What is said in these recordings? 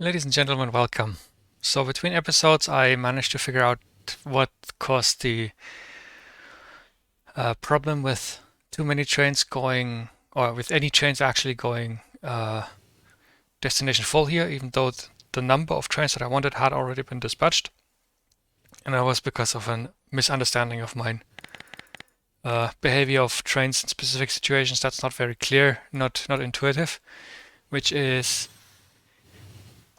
Ladies and gentlemen, welcome. So between episodes, I managed to figure out what caused the problem with too many trains going, or with any trains actually going destination full here, even though the number of trains that I wanted had already been dispatched. And that was because of a misunderstanding of mine. Behavior of trains in specific situations that's not very clear, not intuitive, which is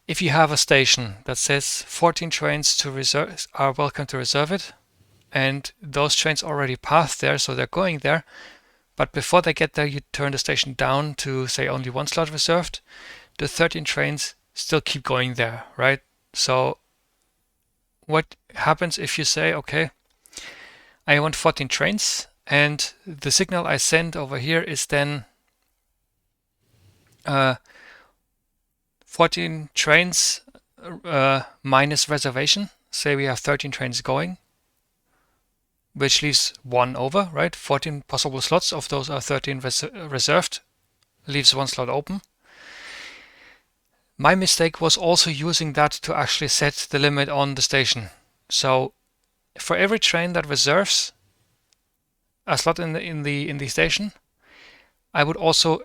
if you have a station that says 14 trains to reserve are welcome to reserve it, and those trains already passed there, so they're going there. But before they get there, you turn the station down to say only one slot reserved. The 13 trains still keep going there, right? So what happens if you say, okay, I want 14 trains, and the signal I send over here is then 14 trains minus reservation. Say we have 13 trains going, which leaves one over, right? 14 possible slots, of those are 13 reserved, leaves one slot open. My mistake was also using that to actually set the limit on the station. So for every train that reserves a slot in the station, I would also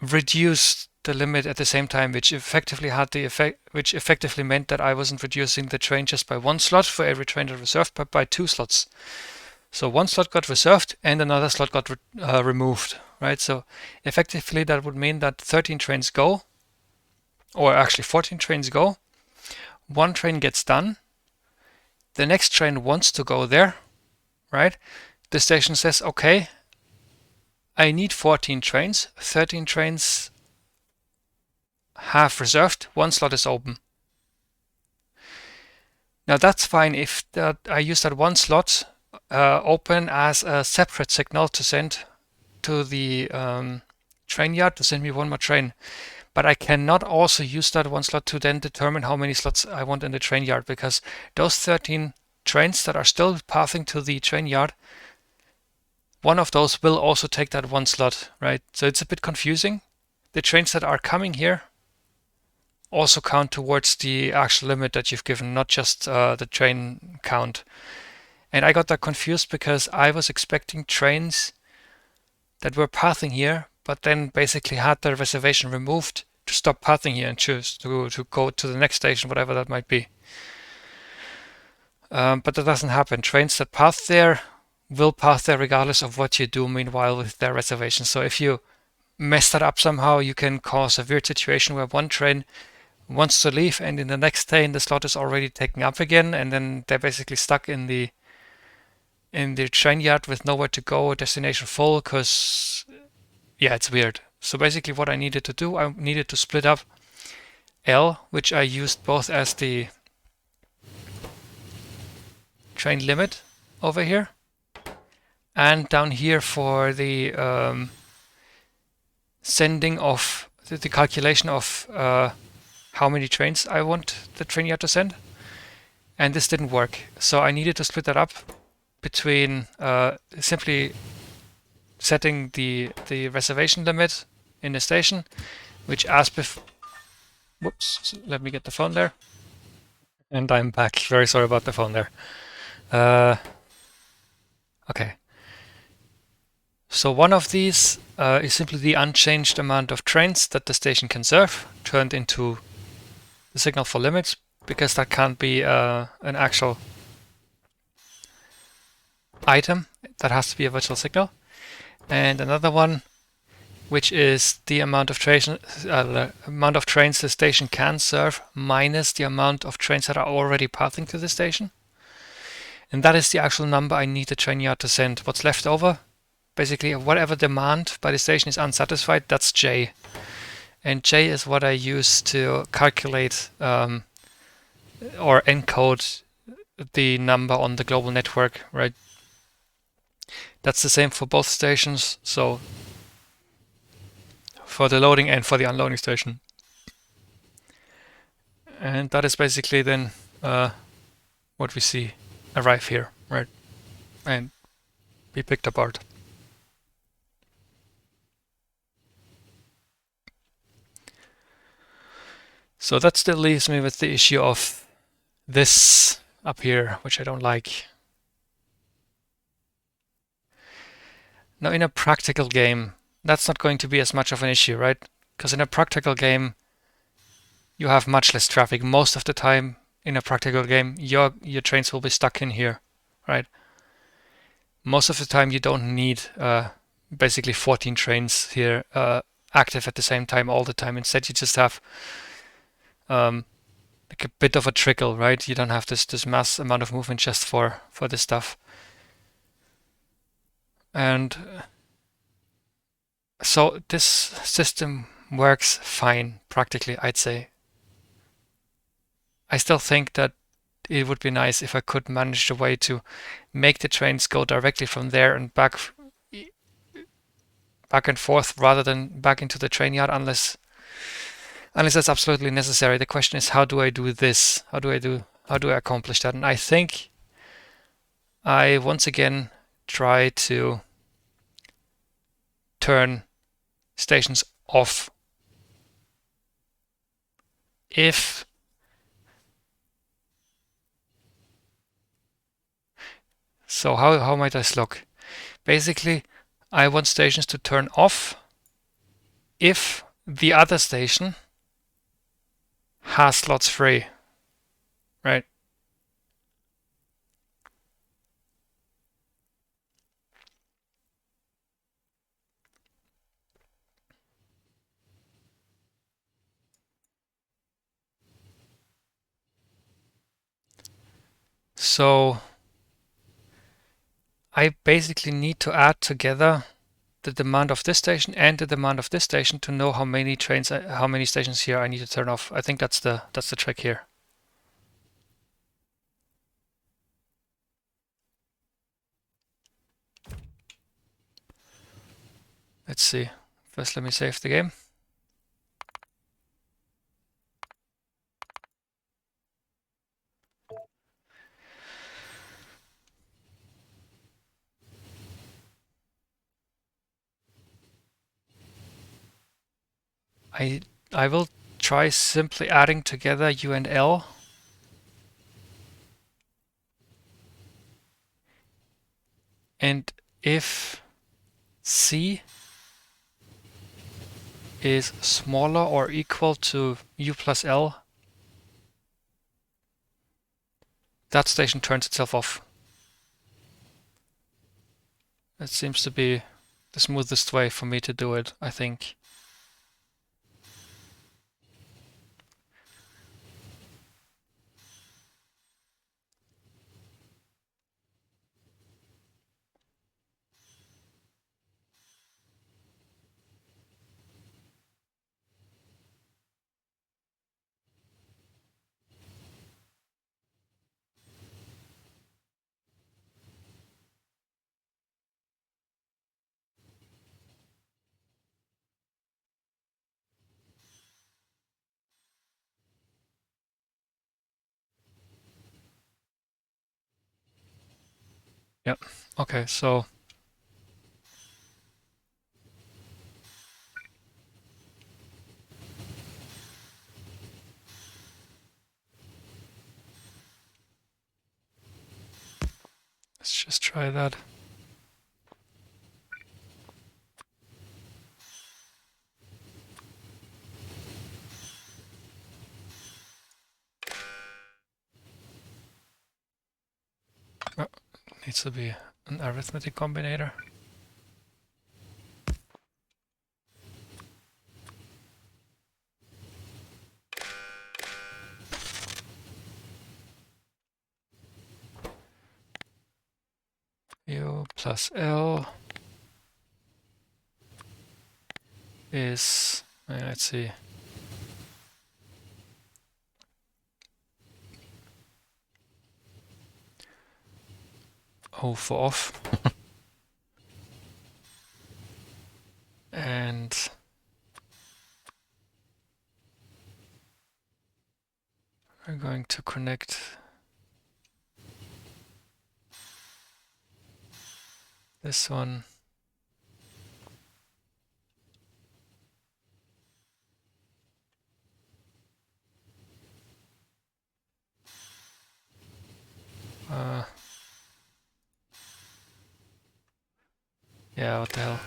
reduce the limit at the same time, which effectively meant that I wasn't reducing the train just by one slot for every train that reserved, but by two slots. So one slot got reserved and another slot got removed, right? So effectively that would mean that 13 trains go, or actually 14 trains go. One train gets done. The next train wants to go there, right? The station says, okay, I need 14 trains. 13 trains have reserved. One slot is open. Now that's fine if I use that one slot open as a separate signal to send to the Trainyard to send me one more train. But I cannot also use that one slot to then determine how many slots I want in the Trainyard, because those 13 trains that are still passing to the Trainyard, one of those will also take that one slot, right? So it's a bit confusing. The trains that are coming here also count towards the actual limit that you've given, not just the train count. And I got that confused because I was expecting trains that were passing here, but then basically had their reservation removed to stop passing here and choose to go to the next station, whatever that might be. But that doesn't happen. Trains that pass there will pass there regardless of what you do meanwhile with their reservation. So if you mess that up somehow, you can cause a weird situation where one train wants to leave and in the next train the slot is already taken up again, and then they're basically stuck in the train yard with nowhere to go, destination full, because yeah, it's weird. So basically what I needed to do, I needed to split up L, which I used both as the train limit over here and down here for the sending of the calculation of how many trains I want the Trainyard to send. And this didn't work. So I needed to split that up between simply setting the reservation limit in the station, which as before. Whoops, let me get the phone there. And I'm back. Very sorry about the phone there. Okay. So one of these is simply the unchanged amount of trains that the station can serve, turned into the signal for limits, because that can't be an actual item. That has to be a virtual signal. And another one, which is the amount of trains the station can serve minus the amount of trains that are already passing to the station. And that is the actual number I need the Trainyard to send. What's left over, basically whatever demand by the station is unsatisfied, that's J. And J is what I use to calculate or encode the number on the global network, right? That's the same for both stations, so for the loading and for the unloading station. And that is basically then what we see arrive here, right? And be picked apart. So that still leaves me with the issue of this up here, which I don't like. Now, in a practical game, that's not going to be as much of an issue, right? Because in a practical game, you have much less traffic. Most of the time in a practical game, your trains will be stuck in here, right? Most of the time, you don't need basically 14 trains here active at the same time all the time. Instead, you just have like a bit of a trickle, right? You don't have this mass amount of movement just for this stuff. And so this system works fine, practically, I'd say. I still think that it would be nice if I could manage a way to make the trains go directly from there and back and forth rather than back into the train yard unless that's absolutely necessary. The question is, how do I do this? How do I accomplish that? And I think I once again try to turn stations off. So how might this look? Basically, I want stations to turn off if the other station has slots free, right? So I basically need to add together the demand of this station and the demand of this station to know how many stations here I need to turn off. I think that's the trick here. Let's see. First, let me save the game. I will try simply adding together U and L. And if C is smaller or equal to U plus L, that station turns itself off. That seems to be the smoothest way for me to do it, I think. Yep. Okay, so let's just try that. Oh, needs to be an arithmetic combinator. U plus L is, let's see, O for off. And we're going to connect this one. Yeah, what the hell.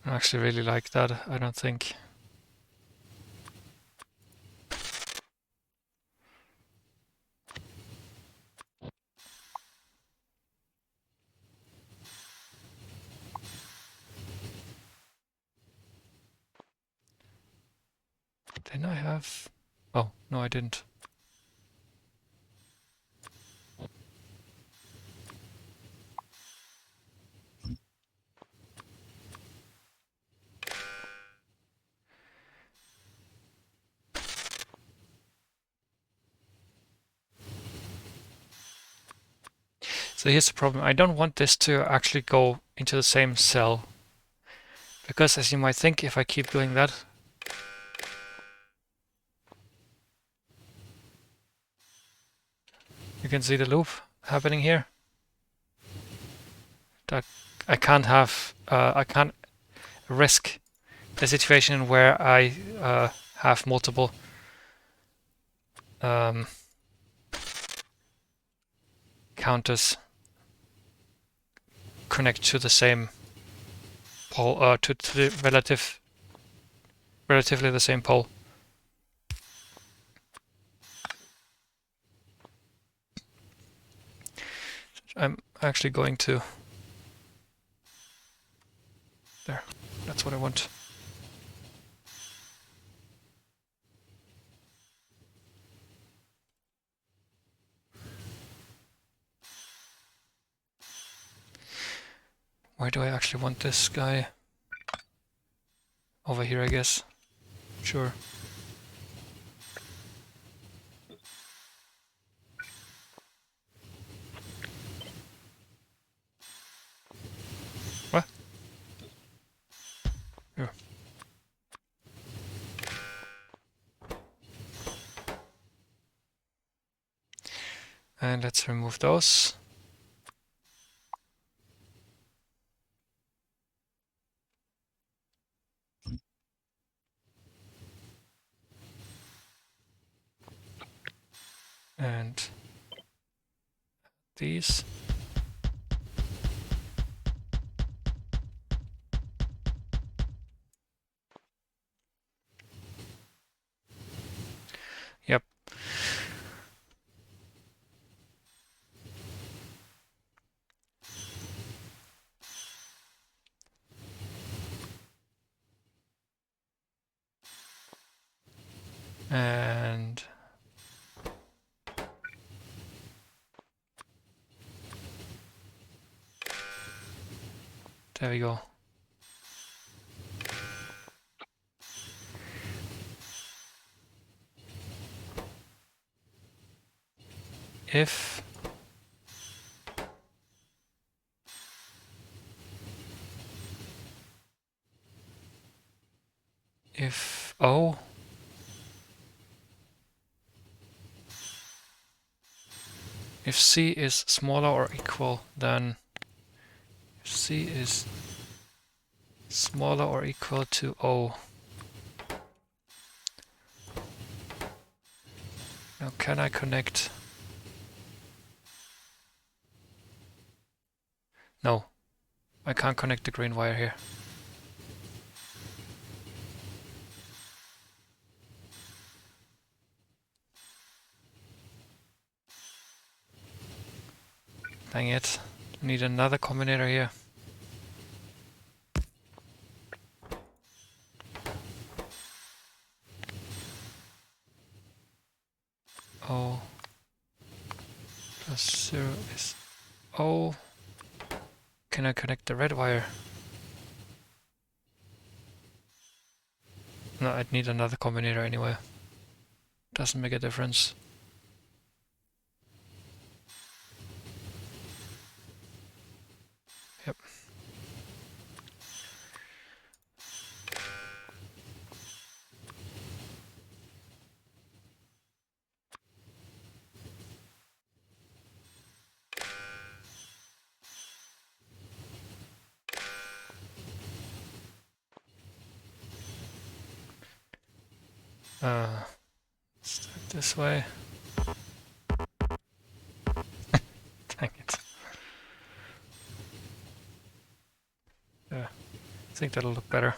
I actually really like that, I don't think. Didn't I have... Oh, no I didn't. So here's the problem. I don't want this to actually go into the same cell. Because as you might think, if I keep doing that, you can see the loop happening here. That I can't have, I can't risk the situation where I have multiple counters connect to the same pole, to the relatively the same pole. I'm actually going to... There, that's what I want. Where do I actually want this guy? Over here, I guess. Sure. What? Here. And let's remove those. And these. Yep. And there we go. If O if C is smaller or equal than if C is smaller or equal to O. Now can I connect? No, I can't connect the green wire here. Dang it. Need another combinator here. O plus 0 is O. Can I connect the red wire? No, I'd need another combinator anyway. Doesn't make a difference. Yep. This way. Dang it. Yeah, I think that'll look better.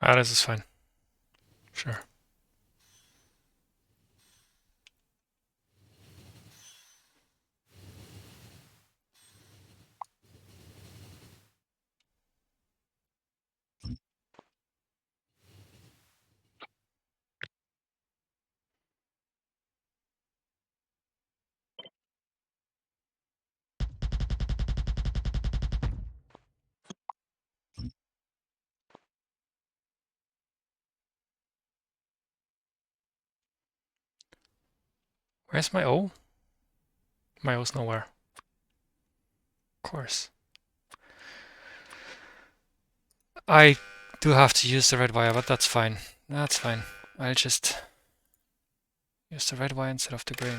Ah, this is fine. Sure. Where's my O? My O's nowhere. Of course. I do have to use the red wire, but that's fine. That's fine. I'll just use the red wire instead of the green.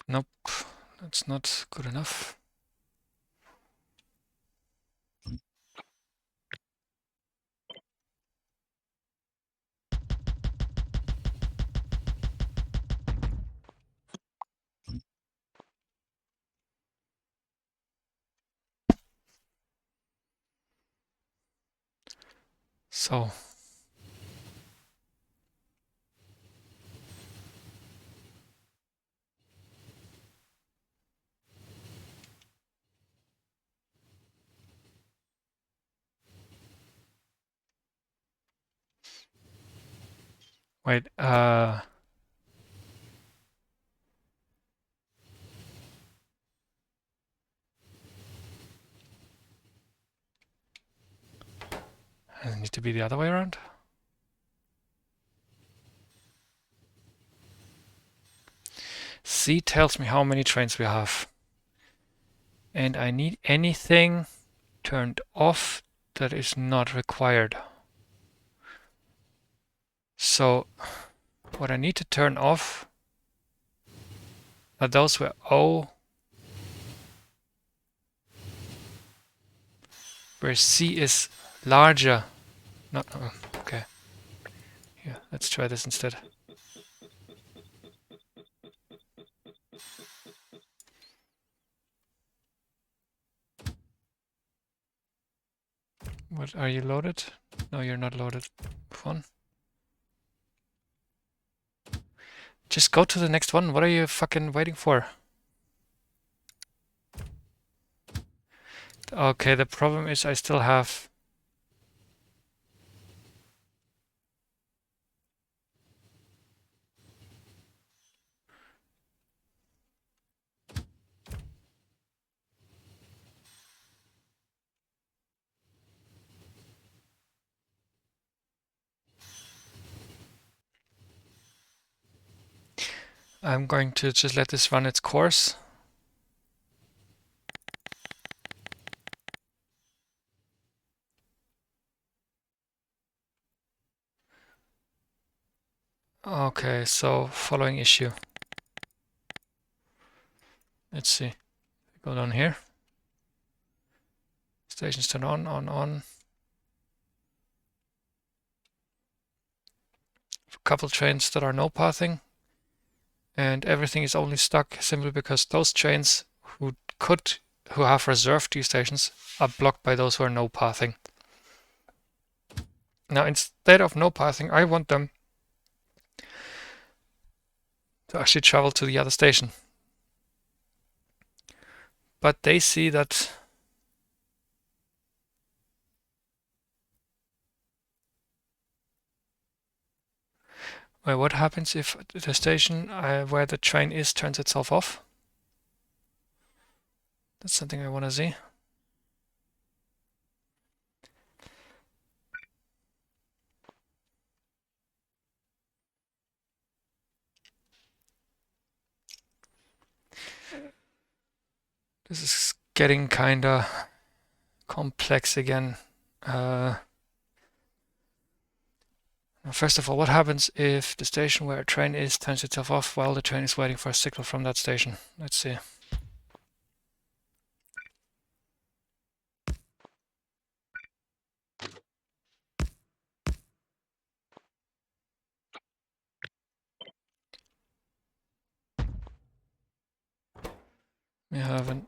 Nope, that's not good enough. So, wait, does it need to be the other way around? C tells me how many trains we have. And I need anything turned off that is not required. So, what I need to turn off are those where O, where C is larger. Not, okay. Here, let's try this instead. What, are you loaded? No, you're not loaded. Fun. Just go to the next one. What are you fucking waiting for? Okay, the problem is I still have... I'm going to just let this run its course. Okay, so following issue. Let's see. Go down here. Stations turn on. A couple trains that are no pathing, and everything is only stuck simply because those trains who have reserved these stations are blocked by those who are no pathing. Now, instead of no pathing, I want them to actually travel to the other station. But they see that well, what happens if the station where the train is turns itself off? That's something I want to see. This is getting kinda complex again. First of all, what happens if the station where a train is turns itself off while the train is waiting for a signal from that station? Let's see. We have an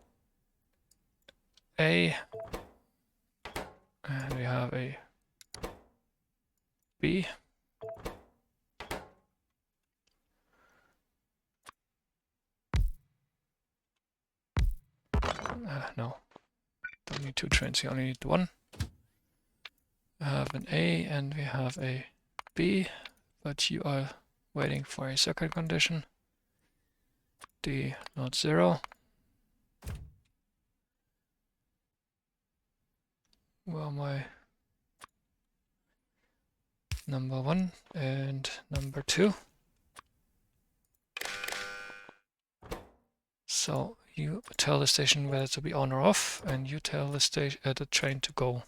A and we have a B. No, don't need two trains, you only need one. We have an A and we have a B, but you are waiting for a circuit condition. D not 0. Well, my number 1 and number 2. So you tell the station whether to be on or off, and you tell the station the train to go.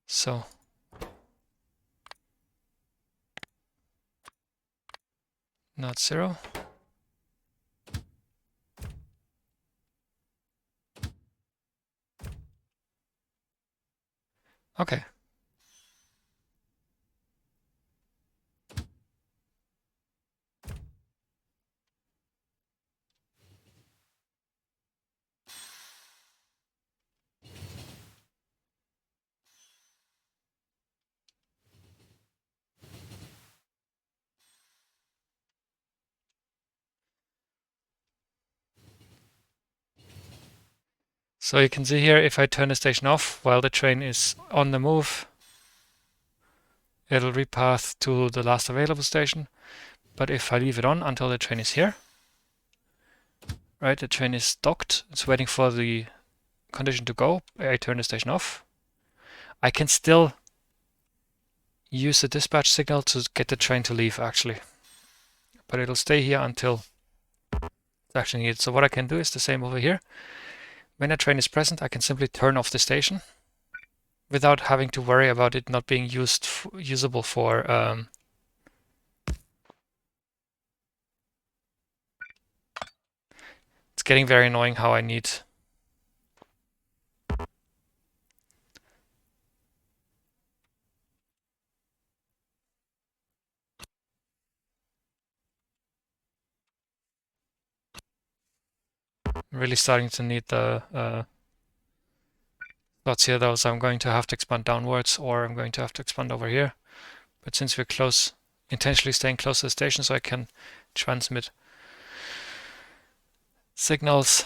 So not 0. Okay. So you can see here, if I turn the station off while the train is on the move, it'll repath to the last available station. But if I leave it on until the train is here, right, the train is docked, it's waiting for the condition to go, I turn the station off, I can still use the dispatch signal to get the train to leave actually. But it'll stay here until it's actually needed. So what I can do is the same over here. When a train is present, I can simply turn off the station without having to worry about it not being usable for it's getting very annoying how I need I'm really starting to need the slots here though, so I'm going to have to expand downwards or I'm going to have to expand over here. But since we're close, intentionally staying close to the station so I can transmit signals,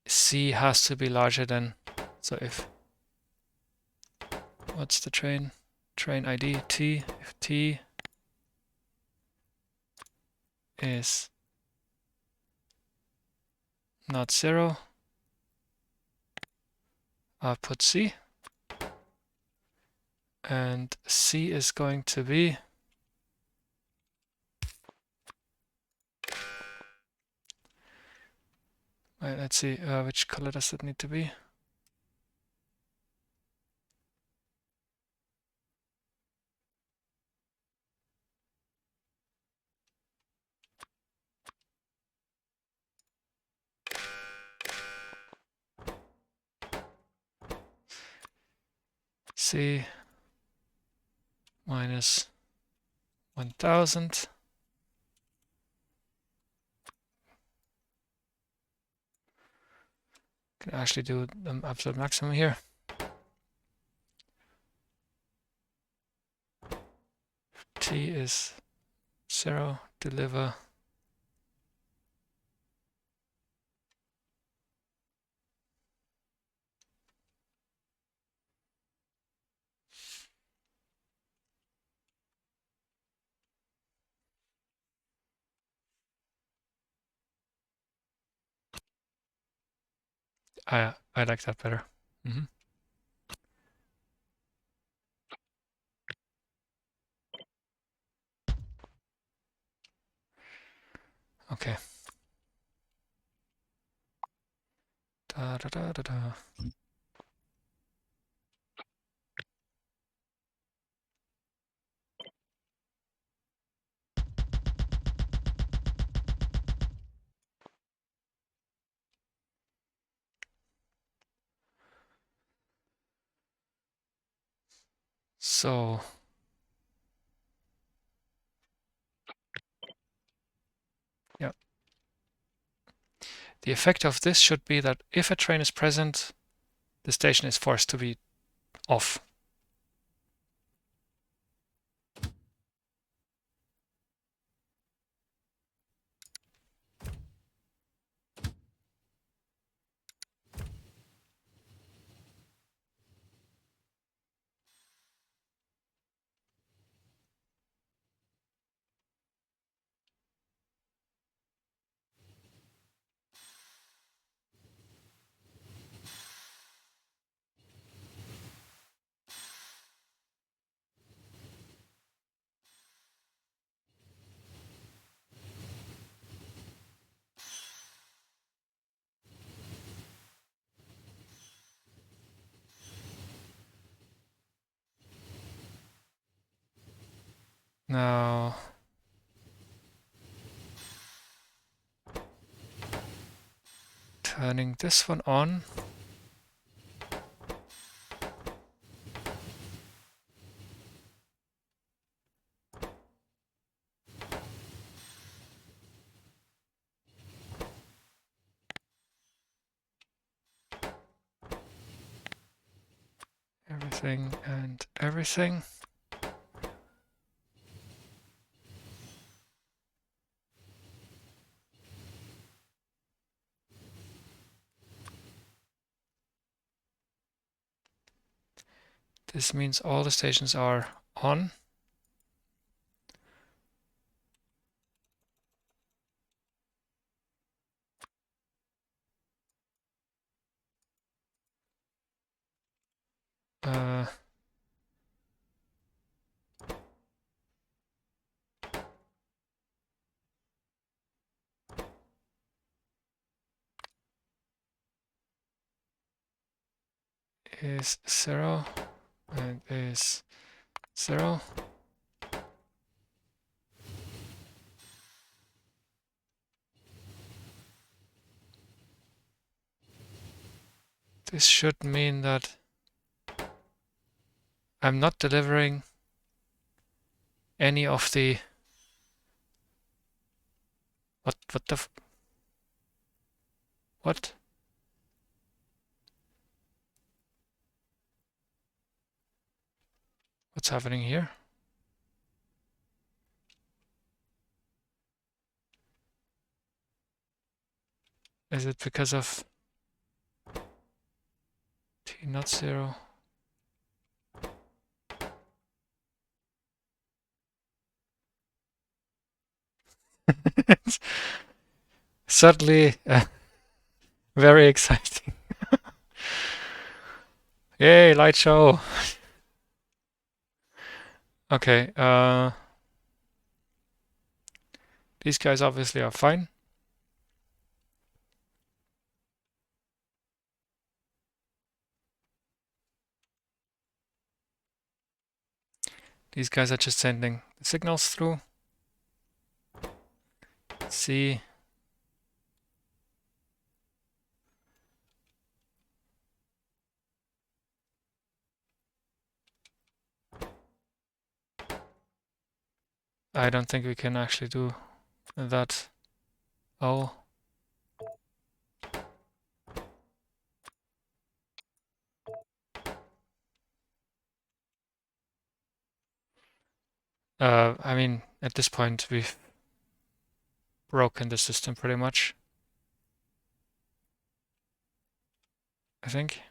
C has to be larger than, so if, what's the train? Train ID, T, if T is not 0, output C, and C is going to be right, let's see, which color does it need to be? C minus 1000. Can actually do the absolute maximum here. T is 0, deliver. I like that better. Okay. Da, da, da, da, da. So yeah, the effect of this should be that if a train is present, the station is forced to be off. Now turning this one on. Everything and everything. This means all the stations are on. Is 0 and is 0. This should mean that I'm not delivering any of the what the what? What's happening here? Is it because of T not 0? It's certainly very exciting. Yay, light show. Okay, these guys obviously are fine. These guys are just sending the signals through. C. I don't think we can actually do that. Oh. I mean, at this point, we've broken the system pretty much, I think.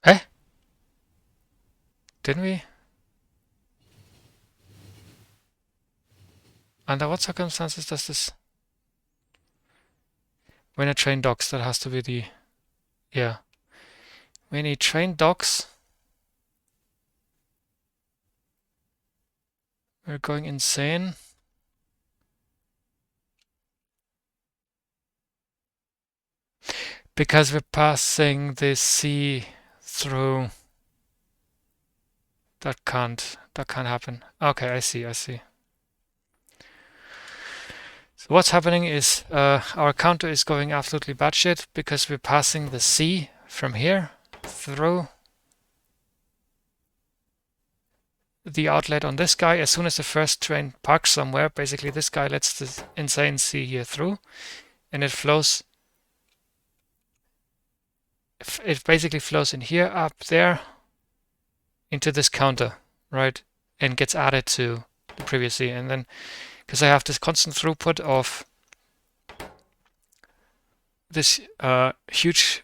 Eh? Didn't we? Under what circumstances does this? When a train docks, that has to be the... Yeah. When a train docks, we're going insane. Because we're passing the sea through. That can't happen. Okay, I see. So what's happening is our counter is going absolutely batshit because we're passing the sea from here through the outlet on this guy. As soon as the first train parks somewhere, basically this guy lets the insane sea here through, and it flows. It basically flows in here, up there, into this counter, right, and gets added to the previous sea, and then because I have this constant throughput of this huge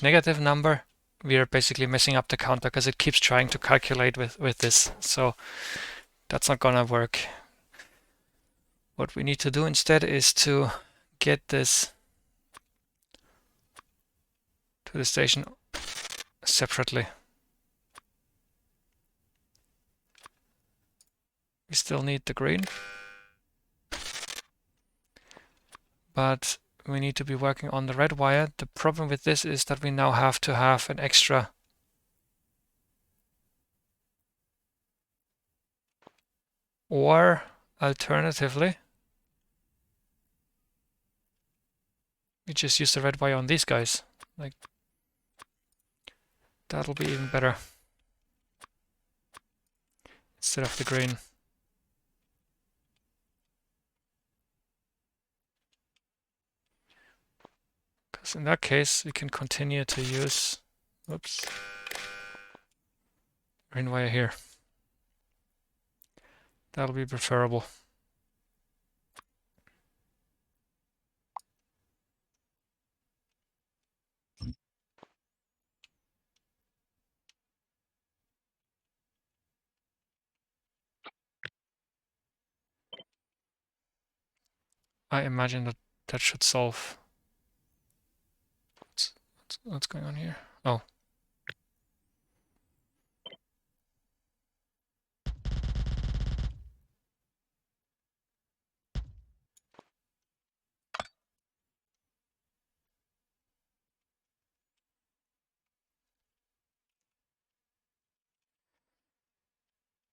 negative number, we are basically messing up the counter because it keeps trying to calculate with this. So that's not gonna work. What we need to do instead is to get this to the station separately. We still need the green, but we need to be working on the red wire. The problem with this is that we now have to have an extra or alternatively we just use the red wire on these guys. Like that'll be even better instead of the green. Because in that case we can continue to use green wire here. That'll be preferable. I imagine that that should solve. What's going on here? Oh.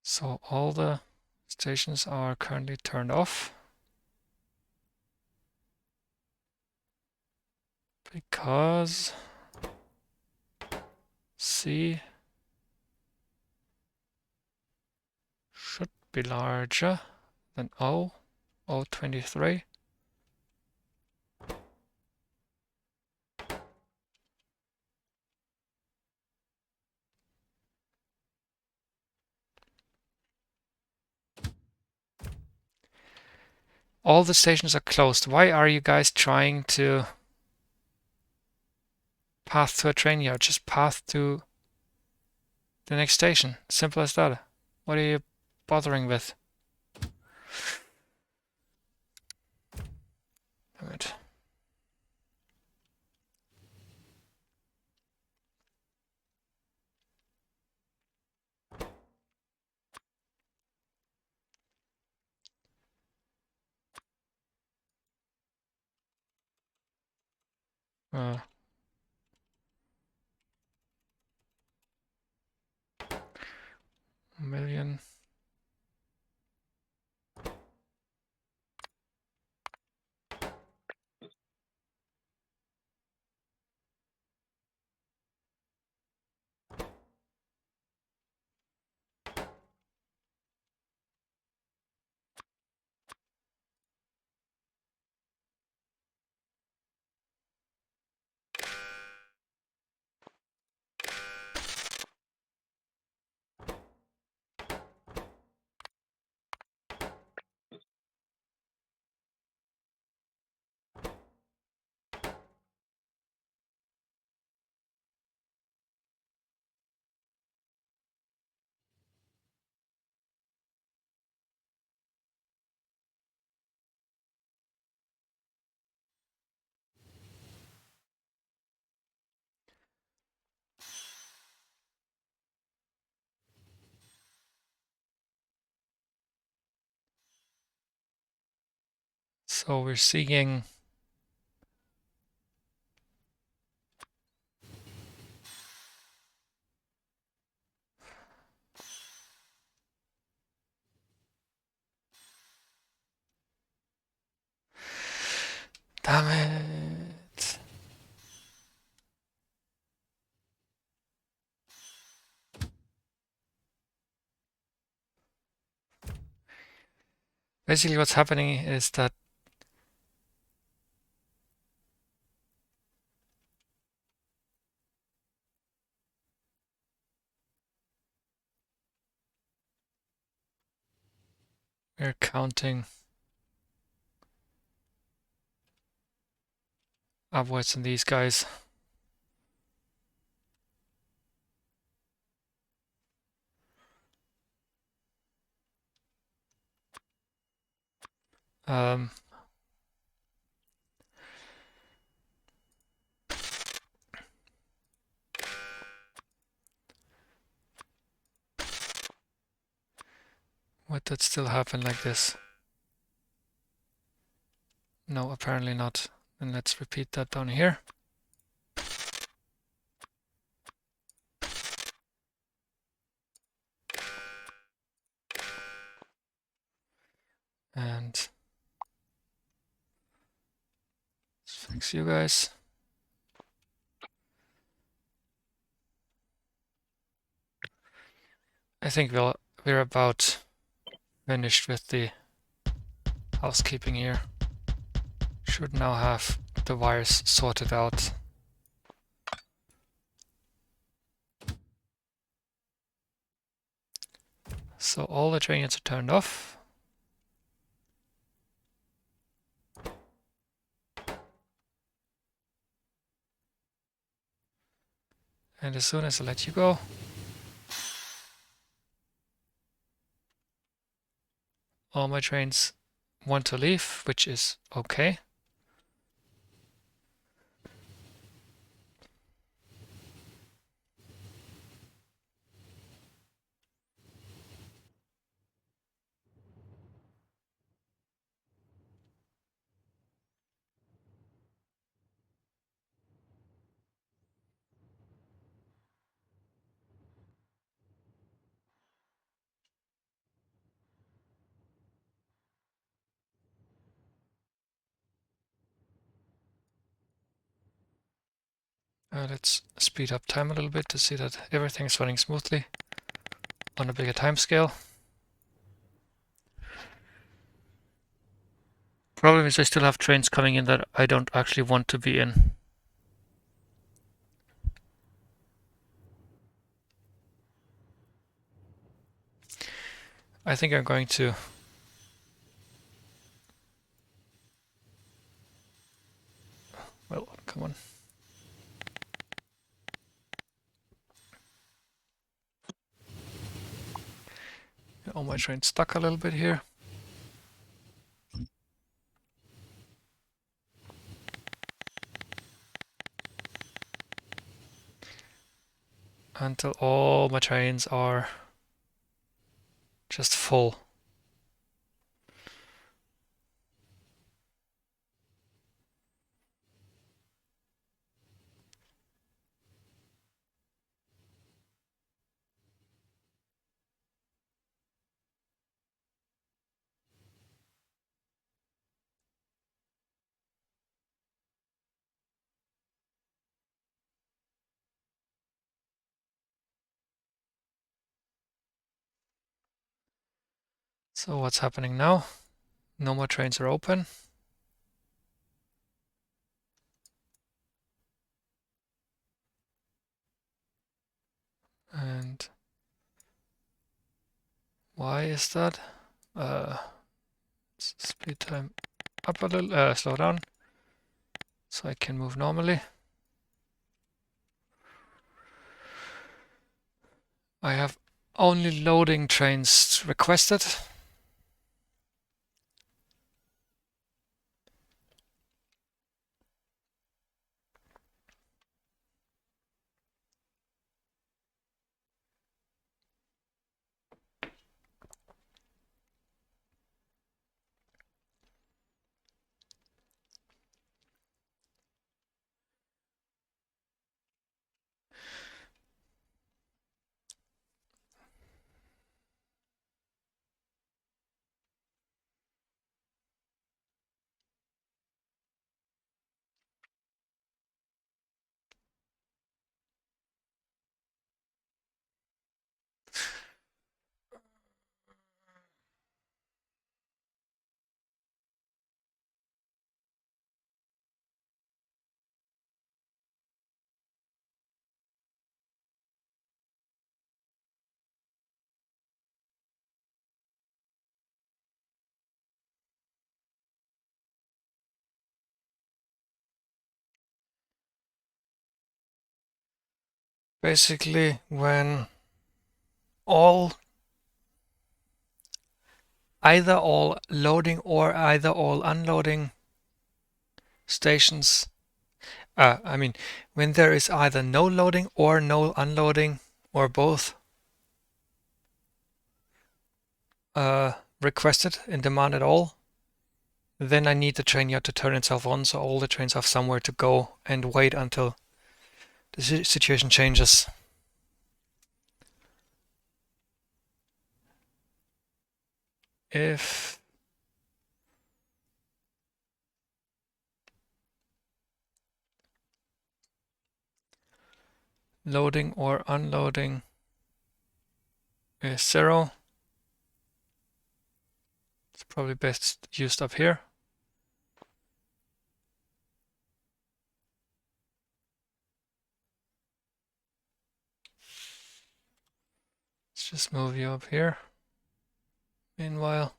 So all the stations are currently turned off because C should be larger than O, O23. All the stations are closed. Why are you guys trying to path to a train yard? Just path to the next station. Simple as that. What are you bothering with? Damn it. Uh, million. So we're seeing damn it. Basically what's happening is that we're counting upwards on these guys. Um, would that still happen like this? No, apparently not. Then let's repeat that down here. And let's fix you guys. I think we're about finished with the housekeeping here. Should now have the wires sorted out. So all the Trainyards are turned off. And as soon as I let you go, all my trains want to leave, which is okay. Let's speed up time a little bit to see that everything's running smoothly on a bigger time scale. Problem is I still have trains coming in that I don't actually want to be in. I think I'm going to well, come on. All my trains stuck a little bit here. Until all my trains are just full. So what's happening now? No more trains are open. And why is that? Speed time up a little, slow down, so I can move normally. I have only loading trains requested. Basically, when all either all loading or either all unloading stations, I mean, when there is either no loading or no unloading or both requested in demand at all, then I need the Trainyard to turn itself on so all the trains have somewhere to go and wait until the situation changes. If loading or unloading is 0, it's probably best used up here. Let's just move you up here. Meanwhile,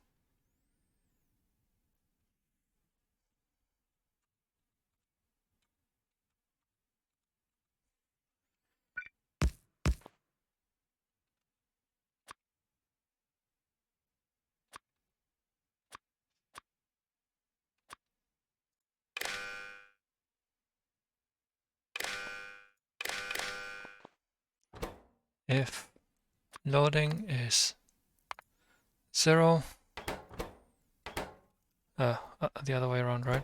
if loading is 0, the other way around, right?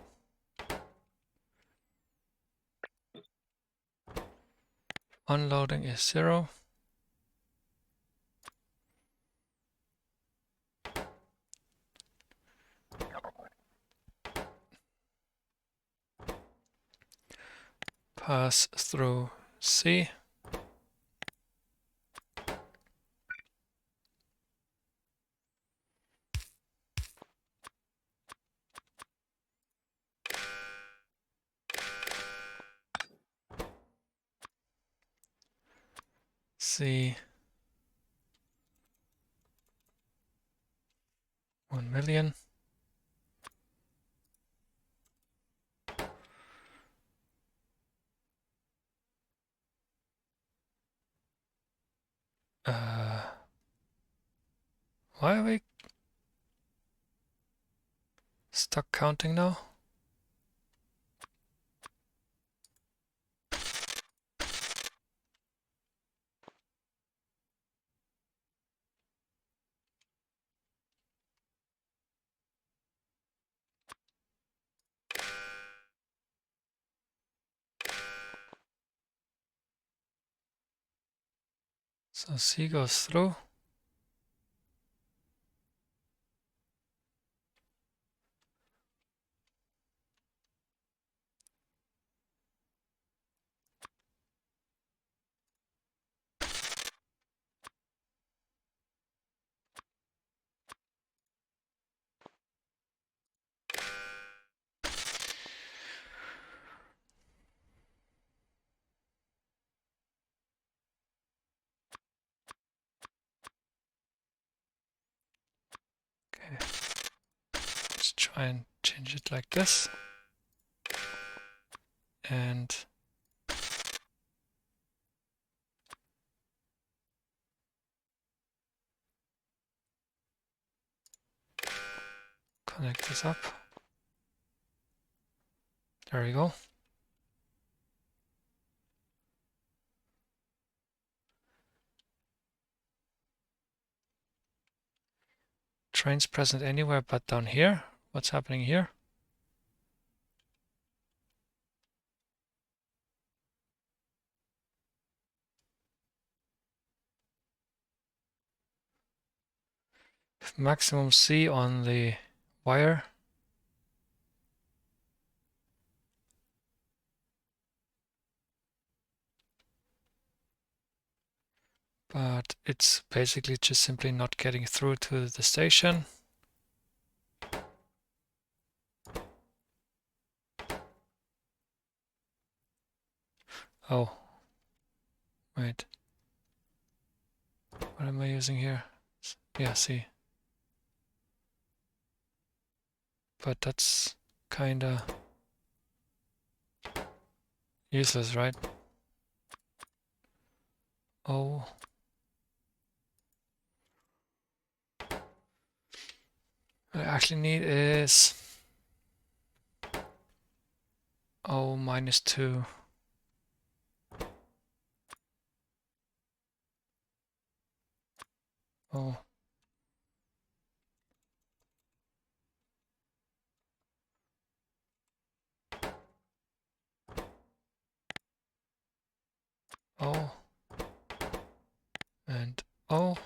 Unloading is 0. Pass through C. C 1,000,000. Why are we stuck counting now? So C goes through. try and change it like this. And connect this up. There we go. Train's present anywhere but down here. What's happening here? Maximum C on the wire. But it's basically just simply not getting through to the station. Oh, wait. What am I using here? Yeah, C. But that's kinda useless, right? Oh. What I actually need is O minus 2. Oh. O. And O.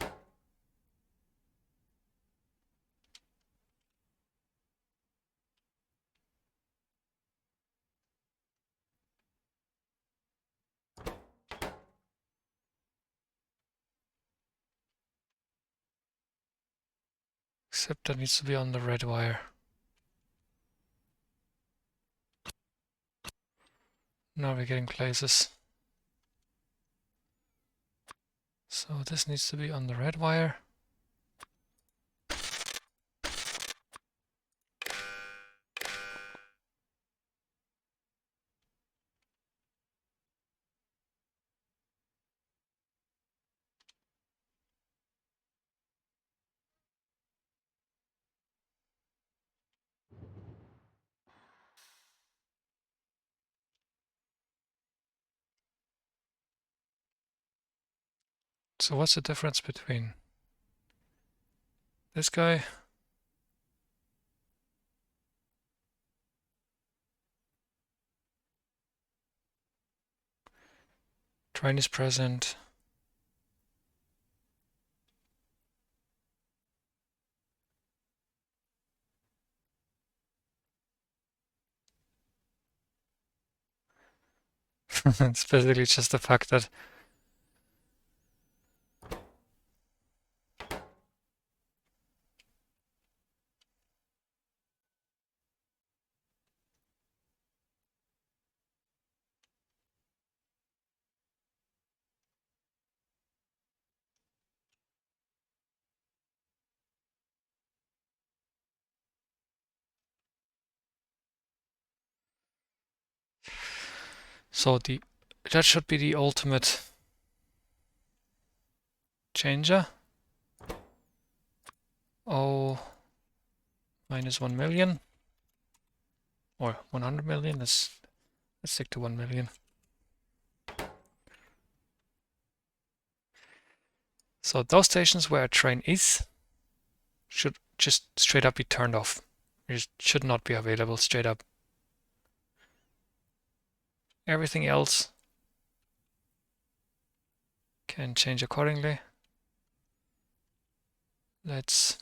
Except that needs to be on the red wire. Now we're getting places. So this needs to be on the red wire. So what's the difference between this guy train is present. It's basically just the fact that so that should be the ultimate changer. O minus 1 million or 100 million. Let's stick to 1 million. So those stations where a train is should just straight up be turned off. It should not be available straight up. Everything else can change accordingly. Let's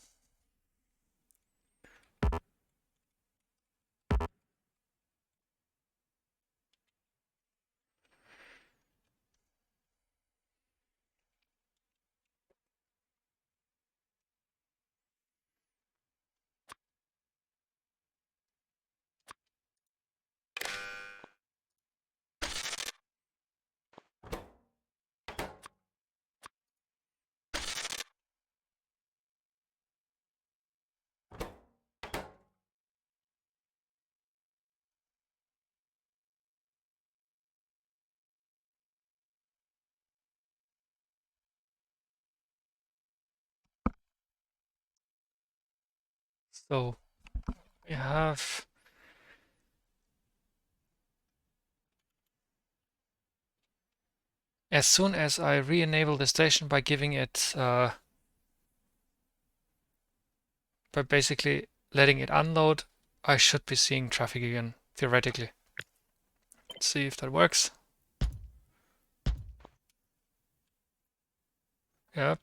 So we have as soon as I re-enable the station by giving it by basically letting it unload, I should be seeing traffic again, theoretically. Let's see if that works. Yeah.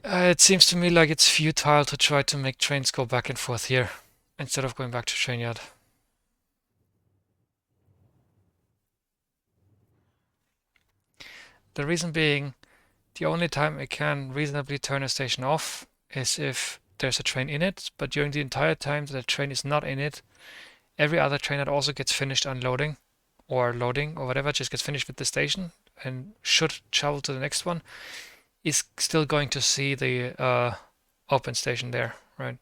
It seems to me like it's futile to try to make trains go back and forth here instead of going back to Trainyard. The reason being, the only time I can reasonably turn a station off is if there's a train in it, but during the entire time that the train is not in it, every other train that also gets finished unloading or loading or whatever just gets finished with the station and should travel to the next one is still going to see the open station there, right?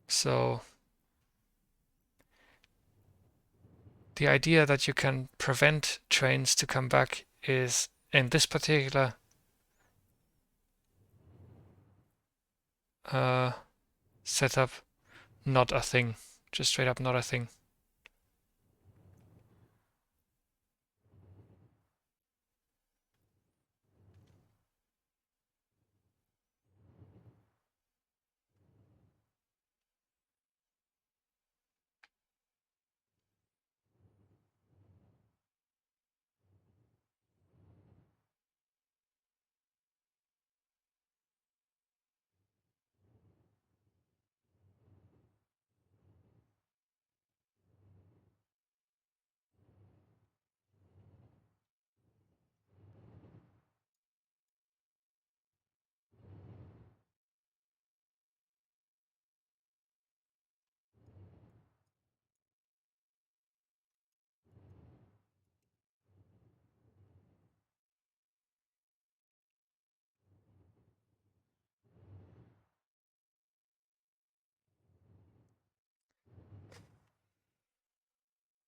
So the idea that you can prevent trains to come back is, in this particular uh, setup, not a thing. Just straight up not a thing.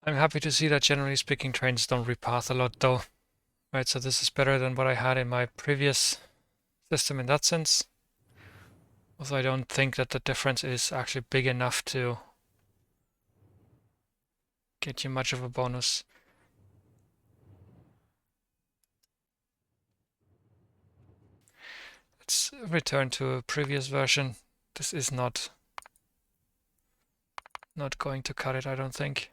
I'm happy to see that generally speaking trains don't repath a lot though, right? So this is better than what I had in my previous system in that sense. Although I don't think that the difference is actually big enough to get you much of a bonus. Let's return to a previous version. This is not going to cut it, I don't think.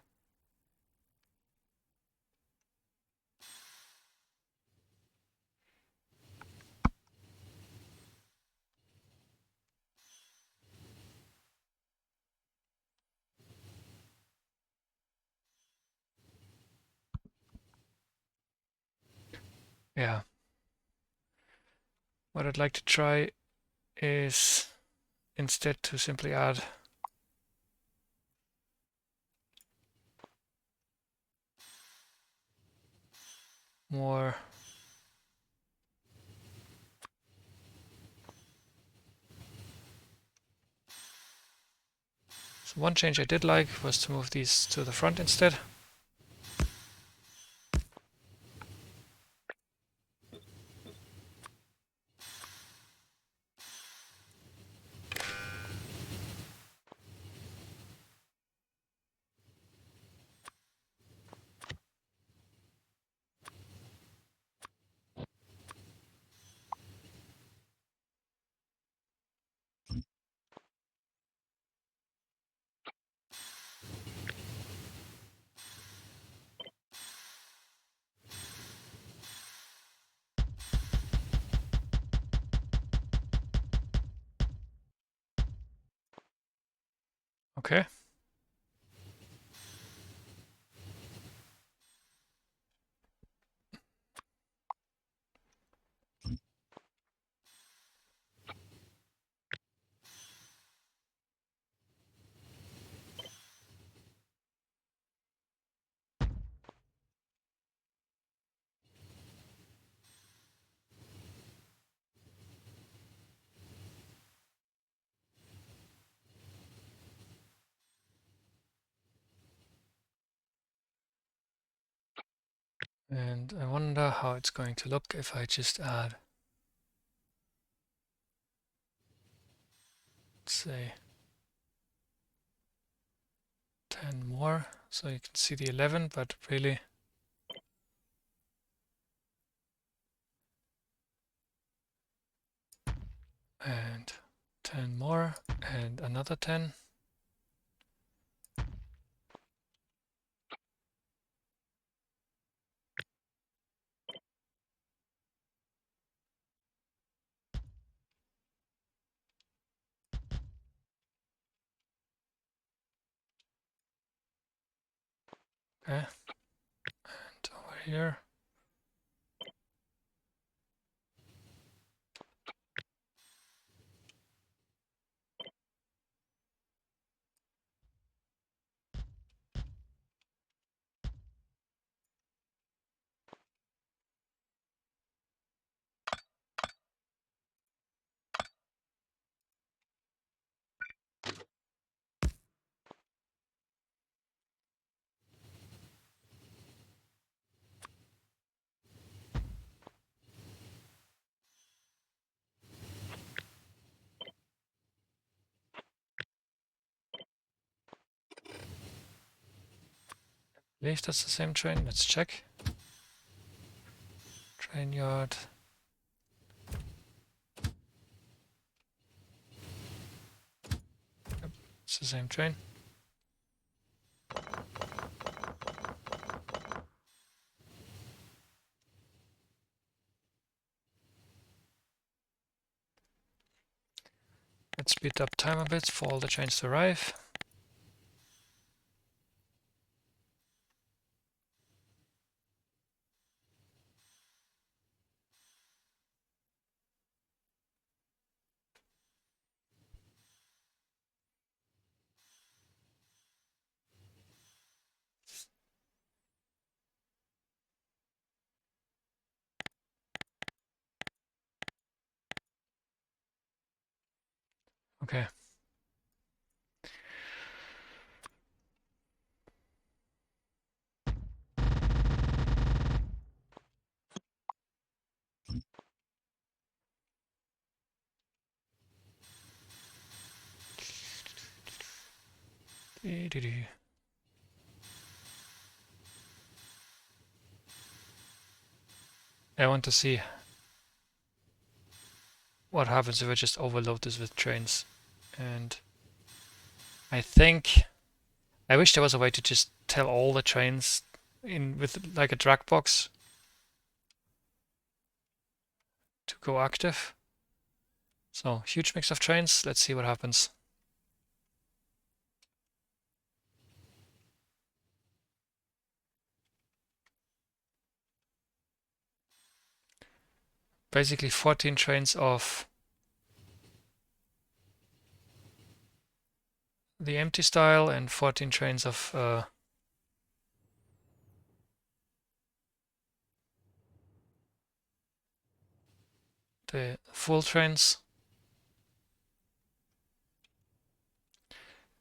Yeah. What I'd like to try is instead to simply add more. So one change I did like was to move these to the front instead. Okay. And I wonder how it's going to look if I just add, let's say, 10 more. So you can see the 11, but really, and 10 more, and another 10. Okay, and over here. I believe that's the same train. Let's check. Trainyard. Yep, it's the same train. Let's speed up time a bit for all the trains to arrive. Okay. I want to see what happens if I just overload this with trains. And I think I wish there was a way to just tell all the trains in with like a drag box to go active. So huge mix of trains. Let's see what happens. Basically 14 trains of the empty style and 14 trains of the full trains.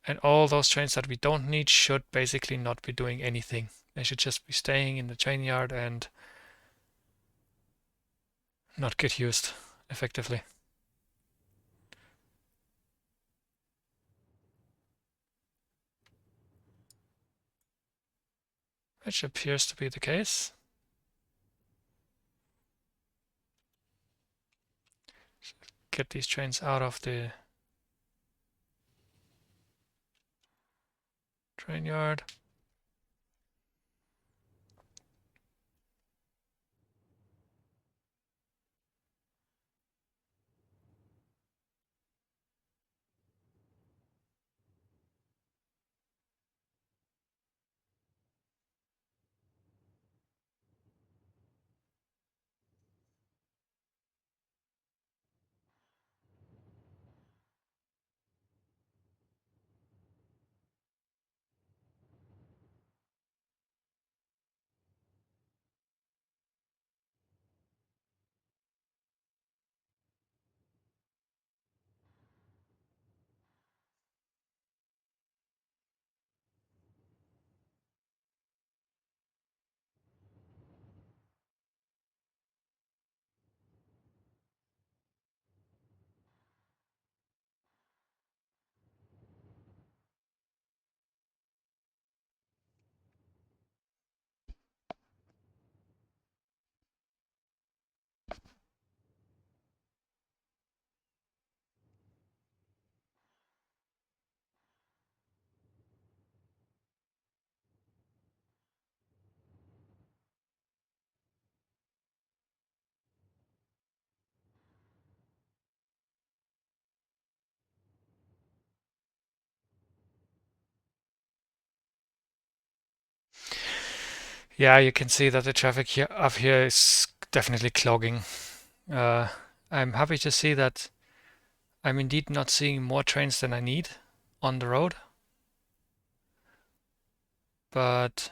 And all those trains that we don't need should basically not be doing anything. They should just be staying in the train yard and not get used effectively. Which appears to be the case. Get these trains out of the train yard. Yeah, you can see that the traffic here up here is definitely clogging. Uh, I'm happy to see that I'm indeed not seeing more trains than I need on the road, but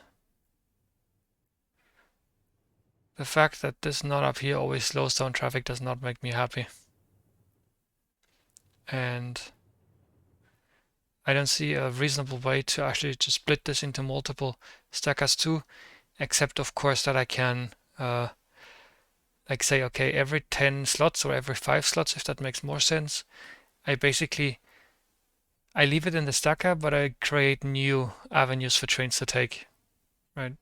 the fact that this knot up here always slows down traffic does not make me happy. And I don't see a reasonable way to actually just split this into multiple stackers too, except of course that I can like say, okay, every 10 slots or every 5 slots, if that makes more sense, I basically I leave it in the stacker, but I create new avenues for trains to take, right?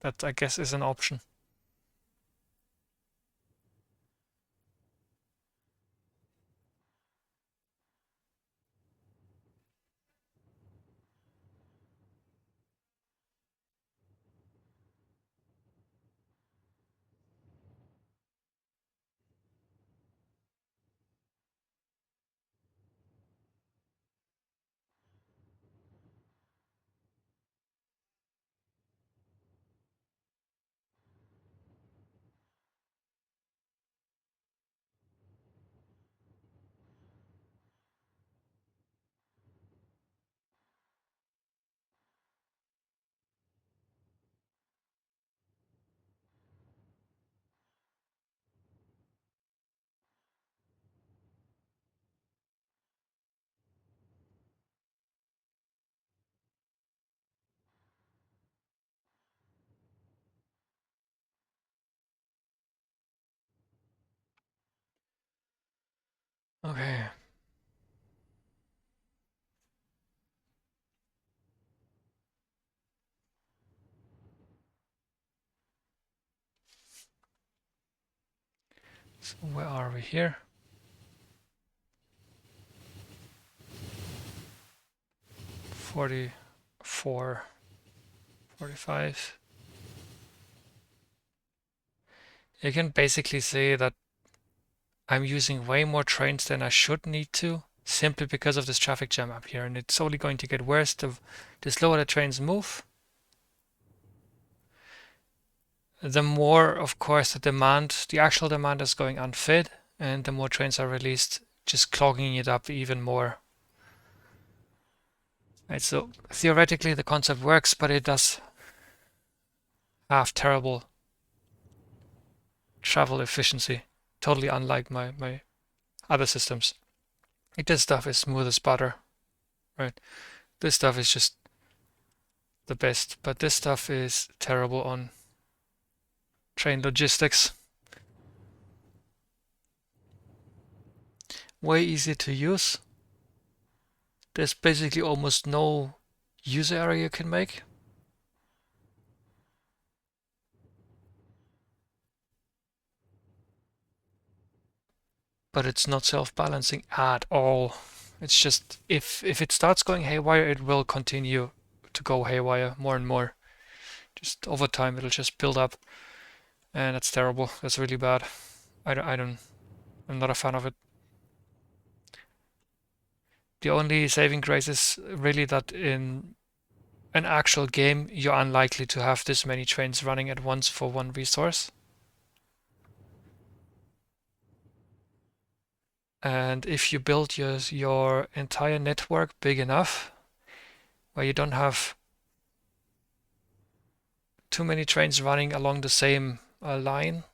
That I guess is an option. Okay, so where are we here? 44, 45. You can basically say that I'm using way more trains than I should need to, simply because of this traffic jam up here, and it's only going to get worse the slower the trains move. The more, of course, the actual demand is going unfed, and the more trains are released, just clogging it up even more. Right, so theoretically the concept works, but it does have terrible travel efficiency, totally unlike my other systems. Like this stuff is smooth as butter, right? This stuff is just the best, but this stuff is terrible on train logistics. Way easier to use. There's basically almost no user error you can make. But it's not self-balancing at all. It's just if it starts going haywire, it will continue to go haywire more and more. Just over time, it'll just build up, and that's terrible. That's really bad. I don't, I'm not a fan of it. The only saving grace is really that in an actual game, you're unlikely to have this many trains running at once for one resource. And if you build your entire network big enough, where you don't have too many trains running along the same line.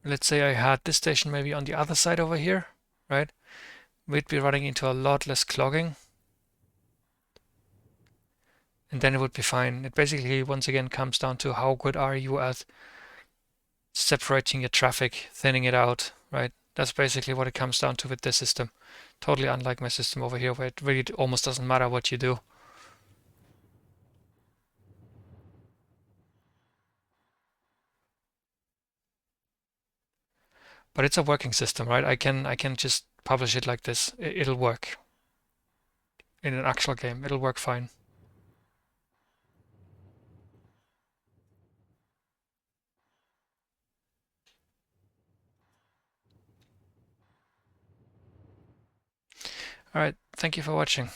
Let's say I had this station maybe on the other side over here, right? We'd be running into a lot less clogging, and then it would be fine. It basically, once again, comes down to how good are you at separating your traffic, thinning it out, right? That's basically what it comes down to with this system. Totally unlike my system over here, where it really almost doesn't matter what you do. But it's a working system, right? I can just publish it like this. It'll work in an actual game. It'll work fine. All right, thank you for watching.